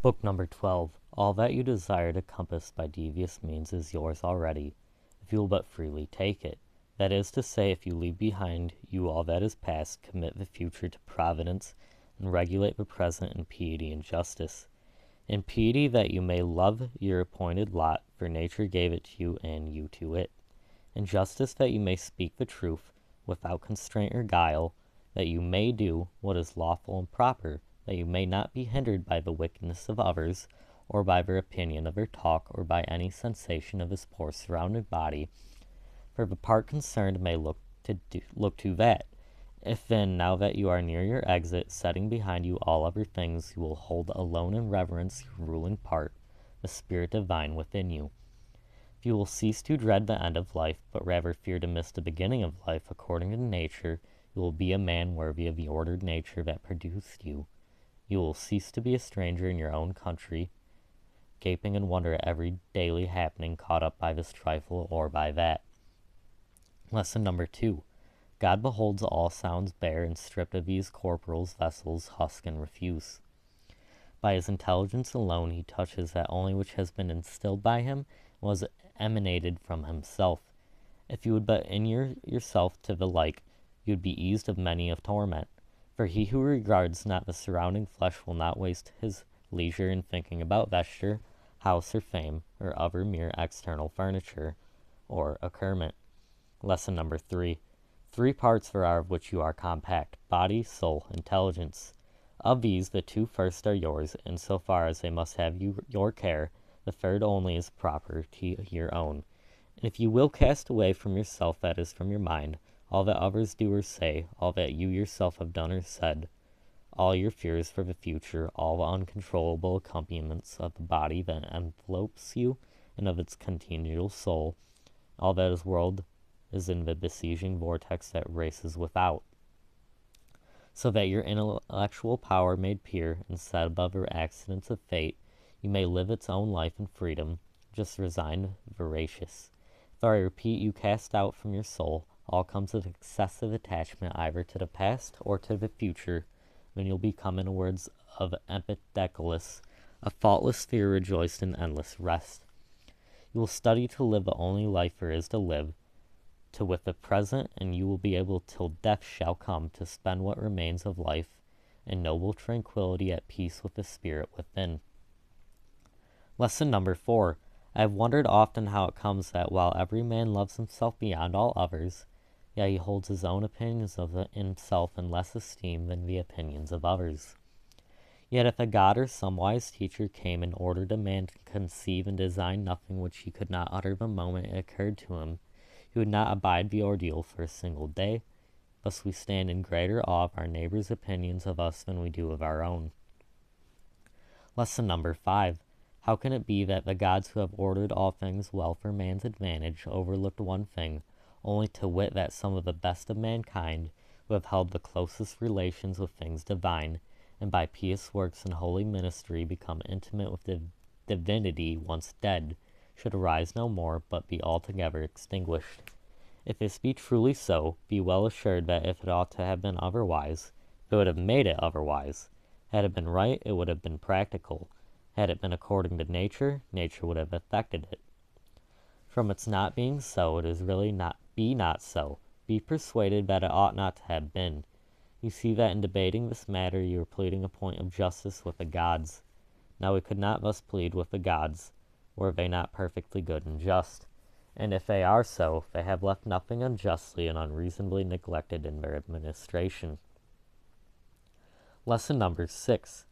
Book number 12. All that you desire to compass by devious means is yours already, if you will but freely take it. That is to say, if you leave behind you all that is past, commit the future to providence, and regulate the present in piety and justice. In piety that you may love your appointed lot, for nature gave it to you and you to it. In justice that you may speak the truth, without constraint or guile, that you may do what is lawful and proper, that you may not be hindered by the wickedness of others, or by their opinion of their talk, or by any sensation of his poor surrounded body, for the part concerned may look to that. If then, now that you are near your exit, setting behind you all other things, you will hold alone in reverence your ruling part, the spirit divine within you. If you will cease to dread the end of life, but rather fear to miss the beginning of life according to nature, you will be a man worthy of the ordered nature that produced you. You will cease to be a stranger in your own country, gaping in wonder at every daily happening, caught up by this trifle or by that. Lesson number 2. God beholds all sounds bare and stripped of these corporals, vessels, husk, and refuse. By his intelligence alone he touches that only which has been instilled by him was emanated from himself. If you would but inure yourself to the like, you would be eased of many a torment. For he who regards not the surrounding flesh will not waste his leisure in thinking about vesture, house, or fame, or other mere external furniture, or accoutrement. Lesson number 3. 3 parts there are of which you are compact: body, soul, intelligence. Of these, the 2 first are yours, in so far as they must have your care. The third only is proper to your own. And if you will cast away from yourself, that is, from your mind, all that others do or say, all that you yourself have done or said, all your fears for the future, all the uncontrollable accompaniments of the body that envelopes you and of its congenial soul, all that is world is in the besieging vortex that races without, so that your intellectual power made pure and set above the accidents of fate, you may live its own life in freedom, just resigned, veracious. For I repeat, you cast out from your soul all comes of excessive attachment either to the past or to the future, when you'll become, in the words of Empedocles, a faultless sphere rejoiced in endless rest. You will study to live the only life there is to live, to with the present, and you will be able till death shall come to spend what remains of life in noble tranquility, at peace with the spirit within. Lesson number 4. I have wondered often how it comes that while every man loves himself beyond all others, yet he holds his own opinions of himself in less esteem than the opinions of others. Yet if a god or some wise teacher came and ordered a man to conceive and design nothing which he could not utter the moment it occurred to him, he would not abide the ordeal for a single day. Thus we stand in greater awe of our neighbors' opinions of us than we do of our own. Lesson number 5. How can it be that the gods who have ordered all things well for man's advantage overlooked one thing, only to wit that some of the best of mankind, who have held the closest relations with things divine, and by pious works and holy ministry become intimate with the divinity once dead, should arise no more, but be altogether extinguished? If this be truly so, be well assured that if it ought to have been otherwise, it would have made it otherwise. Had it been right, it would have been practical. Had it been according to nature, nature would have effected it. From its not being so, it is really not so. Be persuaded that it ought not to have been. You see that in debating this matter you are pleading a point of justice with the gods. Now we could not thus plead with the gods, were they not perfectly good and just. And if they are so, they have left nothing unjustly and unreasonably neglected in their administration. Lesson number 6.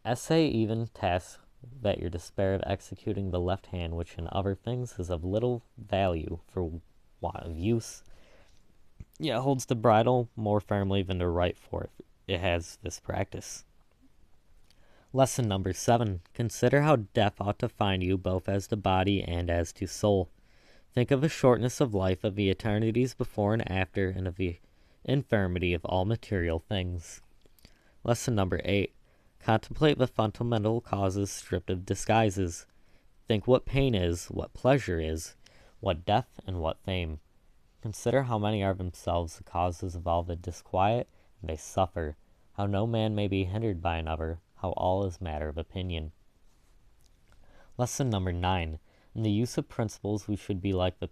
Essay even tasks that your despair of executing the left hand, which in other things is of little value for want of use, yet holds the bridle more firmly than the right, for it has this practice. Lesson number 7. Consider how death ought to find you both as to body and as to soul. Think of the shortness of life, of the eternities before and after, and of the infirmity of all material things. Lesson number 8. Contemplate the fundamental causes stripped of disguises. Think what pain is, what pleasure is, what death and what fame. Consider how many are themselves the causes of all the disquiet they suffer, how no man may be hindered by another, how all is matter of opinion. Lesson number 9. In the use of principles, we should be like the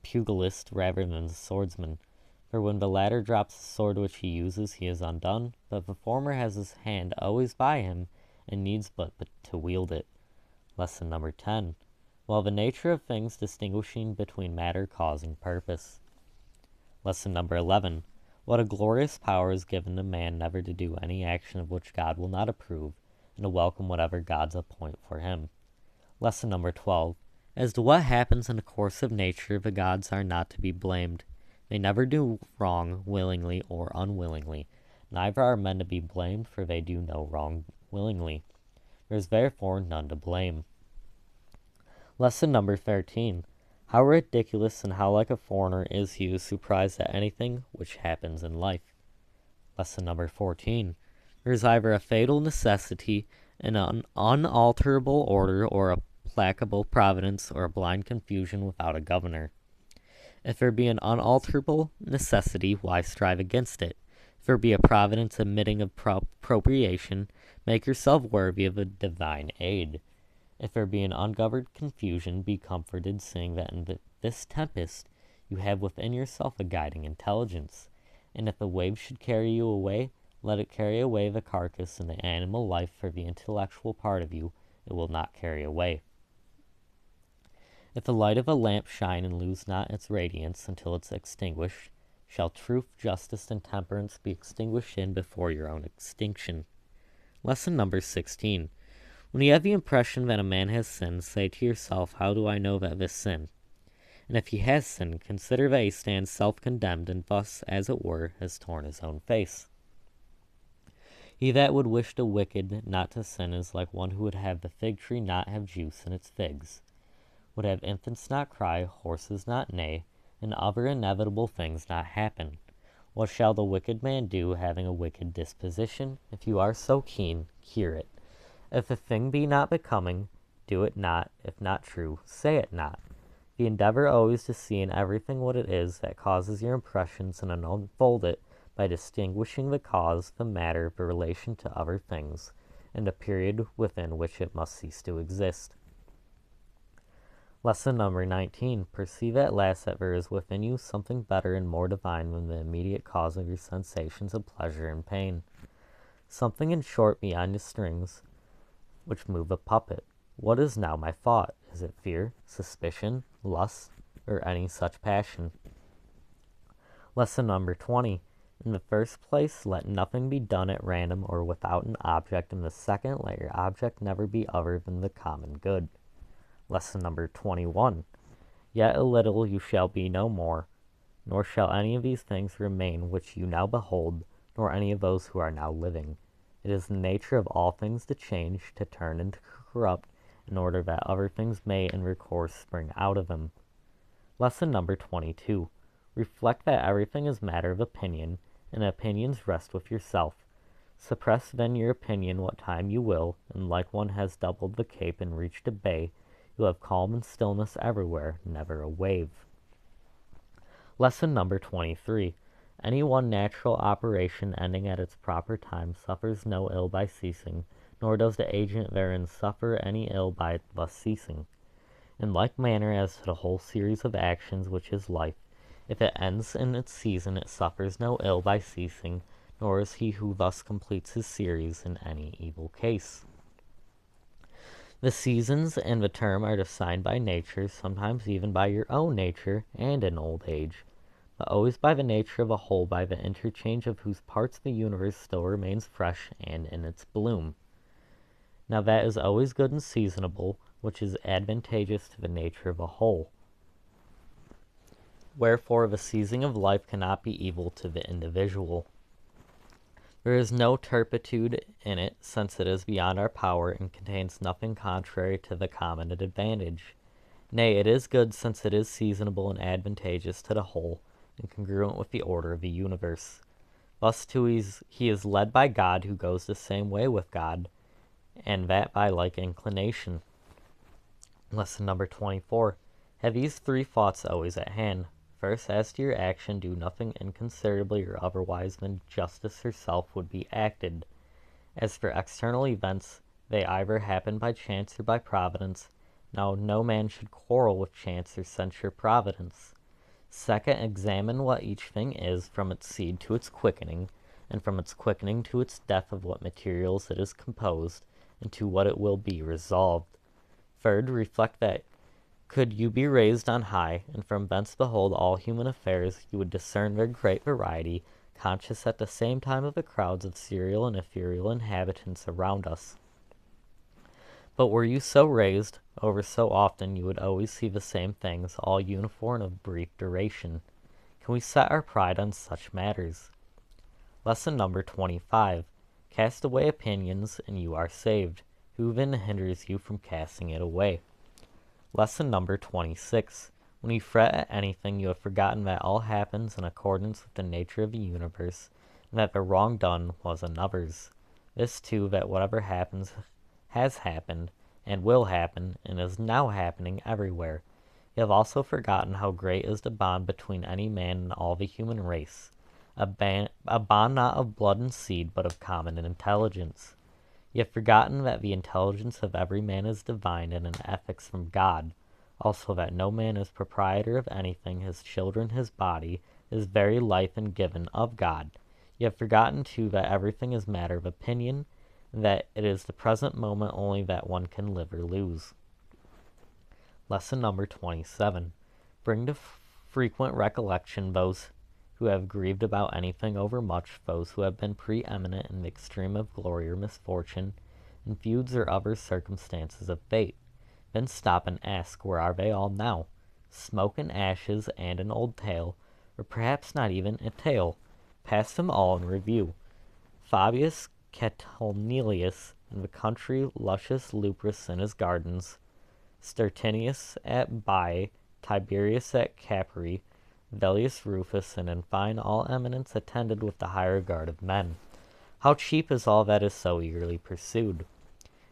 pugilist rather than the swordsman. For when the latter drops the sword which he uses, he is undone, but the former has his hand always by him, and needs but to wield it. Lesson number 10. While the nature of things distinguishing between matter, cause, and purpose. Lesson number 11. What a glorious power is given to man never to do any action of which God will not approve, and to welcome whatever gods appoint for him. Lesson number 12. As to what happens in the course of nature, the gods are not to be blamed. They never do wrong willingly or unwillingly. Neither are men to be blamed, for they do no wrong willingly. There is therefore none to blame. Lesson number 13. How ridiculous and how like a foreigner is he who is surprised at anything which happens in life. Lesson number 14. There is either a fatal necessity, an unalterable order, or a placable providence, or a blind confusion without a governor. If there be an unalterable necessity, why strive against it? If there be a providence admitting of appropriation, make yourself worthy of a divine aid. If there be an ungoverned confusion, be comforted, seeing that in this tempest you have within yourself a guiding intelligence. And if a wave should carry you away, let it carry away the carcass and the animal life, for the intellectual part of you it will not carry away. If the light of a lamp shine and lose not its radiance until it's extinguished, shall truth, justice, and temperance be extinguished in before your own extinction. Lesson number 16. When you have the impression that a man has sinned, say to yourself, how do I know that this sin? And if he has sinned, consider that he stands self-condemned, and thus, as it were, has torn his own face. He that would wish the wicked not to sin is like one who would have the fig tree not have juice in its figs, would have infants not cry, horses not neigh, and other inevitable things not happen. What shall the wicked man do, having a wicked disposition? If you are so keen, cure it. If a thing be not becoming, do it not. If not true, say it not. The endeavor always to see in everything what it is that causes your impressions, and unfold it by distinguishing the cause, the matter, the relation to other things, and the period within which it must cease to exist. Lesson number 19. Perceive at last that there is within you something better and more divine than the immediate cause of your sensations of pleasure and pain. Something, in short, beyond the strings which move a puppet. What is now my thought? Is it fear, suspicion, lust, or any such passion? Lesson number 20. In the first place, let nothing be done at random or without an object. In the second, let your object never be other than the common good. Lesson number 21. Yet a little you shall be no more, nor shall any of these things remain which you now behold, nor any of those who are now living. It is the nature of all things to change, to turn and to corrupt, in order that other things may in recourse spring out of them. Lesson number 22. Reflect that everything is matter of opinion, and opinions rest with yourself. Suppress then your opinion what time you will, and like one has doubled the cape and reached a bay, you have calm and stillness everywhere, never a wave. Lesson number 23. Any one natural operation ending at its proper time suffers no ill by ceasing, nor does the agent therein suffer any ill by thus ceasing. In like manner as to the whole series of actions which is life, if it ends in its season, it suffers no ill by ceasing, nor is he who thus completes his series in any evil case. The seasons and the term are defined by nature, sometimes even by your own nature, and in old age, but always by the nature of a whole, by the interchange of whose parts the universe still remains fresh and in its bloom. Now that is always good and seasonable, which is advantageous to the nature of a whole. Wherefore the seasoning of life cannot be evil to the individual. There is no turpitude in it, since it is beyond our power, and contains nothing contrary to the common advantage. Nay, it is good, since it is seasonable and advantageous to the whole, and congruent with the order of the universe. Thus too he is led by God, who goes the same way with God, and that by like inclination. Lesson number 24. Have these three thoughts always at hand. First, as to your action, do nothing inconsiderately or otherwise than justice herself would be acted. As for external events, They either happen by chance or by providence. Now no man should quarrel with chance or censure providence. Second, examine what each thing is from its seed to its quickening, and from its quickening to its death of what materials it is composed, and to what it will be resolved. Third, reflect that could you be raised on high, and from thence behold all human affairs, you would discern their great variety, conscious at the same time of the crowds of serial and ethereal inhabitants around us. But were you so raised, over so often you would always see the same things, all uniform of brief duration. Can we set our pride on such matters? Lesson number 25. Cast away opinions, and you are saved. Who then hinders you from casting it away? Lesson number 26. When you fret at anything, you have forgotten that all happens in accordance with the nature of the universe, and that the wrong done was another's. This too, that whatever happens has happened, and will happen, and is now happening everywhere. You have also forgotten how great is the bond between any man and all the human race, a bond not of blood and seed, but of common intelligence. You have forgotten that the intelligence of every man is divine and an ethics from God, also that no man is proprietor of anything, his children, his body, his very life and given of God. You have forgotten too that everything is matter of opinion, and that it is the present moment only that one can live or lose. Lesson number 27. Bring to frequent recollection those who have grieved about anything overmuch, those who have been preeminent in the extreme of glory or misfortune, in feuds or other circumstances of fate. Then stop and ask, where are they all now? Smoke and ashes and an old tale, or perhaps not even a tale. Pass them all in review. Fabius Catilinius in the country, Lucius Lupus in his gardens, Stertinius at Baiae, Tiberius at Capri, Velius Rufus, and in fine all eminence attended with the high regard of men. How cheap is all that is so eagerly pursued!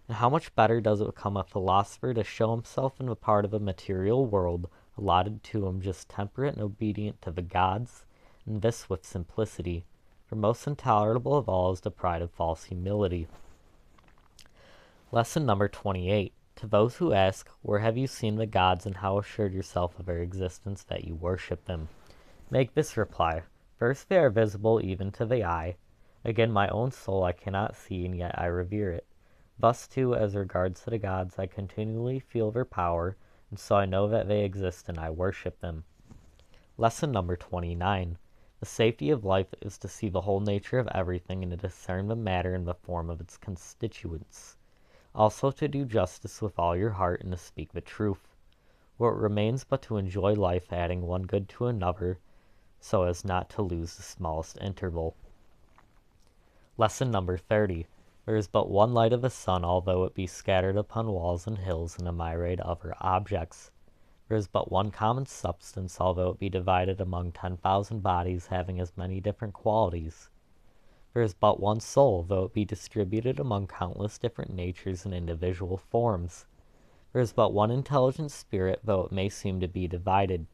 And how much better does it become a philosopher to show himself in the part of a material world allotted to him just temperate and obedient to the gods, and this with simplicity. For most intolerable of all is the pride of false humility. Lesson number 28. To those who ask, where have you seen the gods, and how assured yourself of their existence that you worship them? Make this reply. First, they are visible even to the eye. Again, my own soul I cannot see, and yet I revere it. Thus, too, as regards to the gods, I continually feel their power, and so I know that they exist, and I worship them. Lesson number 29. The safety of life is to see the whole nature of everything and to discern the matter in the form of its constituents. Also to do justice with all your heart and to speak the truth. What remains but to enjoy life, adding one good to another, so as not to lose the smallest interval. Lesson number 30. There is but one light of the sun, although it be scattered upon walls and hills and a myriad other objects. There is but one common substance, although it be divided among 10,000 bodies having as many different qualities. There is but one soul, though it be distributed among countless different natures and individual forms. There is but one intelligent spirit, though it may seem to be divided.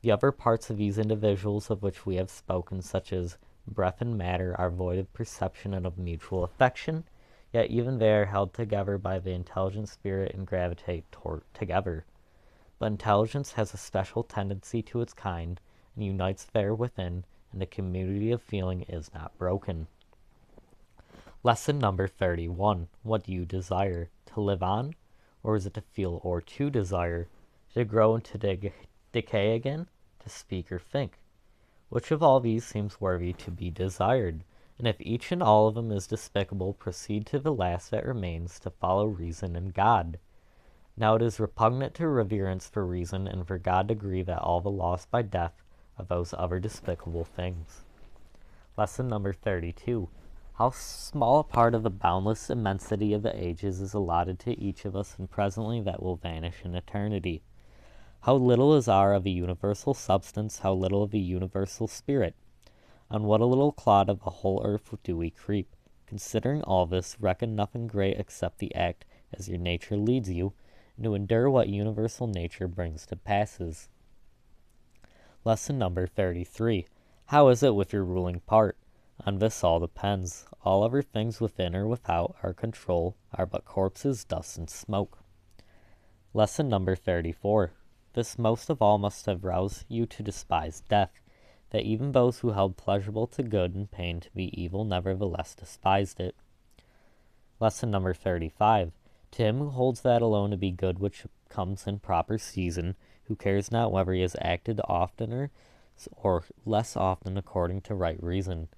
The other parts of these individuals of which we have spoken, such as breath and matter, are void of perception and of mutual affection, yet even they are held together by the intelligent spirit and gravitate together. But intelligence has a special tendency to its kind, and unites there within, and the community of feeling is not broken. Lesson number 31. What do you desire? To live on? Or is it to feel or to desire? To grow and to decay again? To speak or think? Which of all these seems worthy to be desired? And if each and all of them is despicable, proceed to the last that remains, to follow reason and God. Now it is repugnant to reverence for reason and for God to grieve at all the loss by death of those other despicable things. Lesson number 32. How small a part of the boundless immensity of the ages is allotted to each of us, and presently that will vanish in eternity. How little is our of a universal substance, how little of a universal spirit. On what a little clod of the whole earth do we creep. Considering all this, reckon nothing great except the act as your nature leads you, and to endure what universal nature brings to passes. Lesson number 33. How is it with your ruling part? On this all depends. All other things within or without our control are but corpses, dust, and smoke. Lesson number 34. This most of all must have roused you to despise death, that even those who held pleasurable to good and pain to be evil nevertheless despised it. Lesson number 35. To him who holds that alone to be good which comes in proper season, who cares not whether he has acted oftener or less often according to right reason,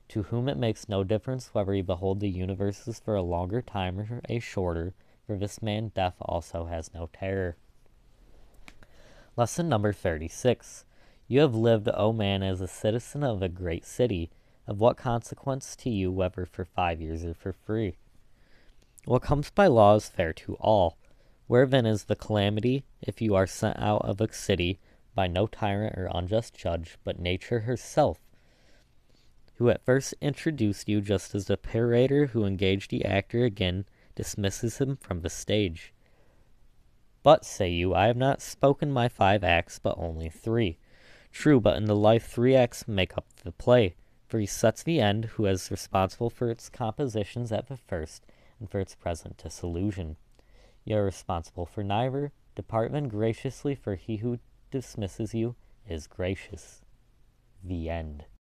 to whom it makes no difference whether he behold the universes for a longer time or a shorter, for this man death also has no terror. Lesson number 36. You have lived, O man, as a citizen of a great city. Of what consequence to you whether for 5 years or for 3? What comes by law is fair to all. Where then is the calamity, if you are sent out of a city by no tyrant or unjust judge, but nature herself, who at first introduced you just as the orator who engaged the actor again dismisses him from the stage? But, say you, I have not spoken my 5 acts, but only 3. True, but in the life 3 acts make up the play, for he sets the end, who is responsible for its compositions at the first, and for its present disillusion. You are responsible for neither. Depart then graciously, for he who dismisses you is gracious. The end.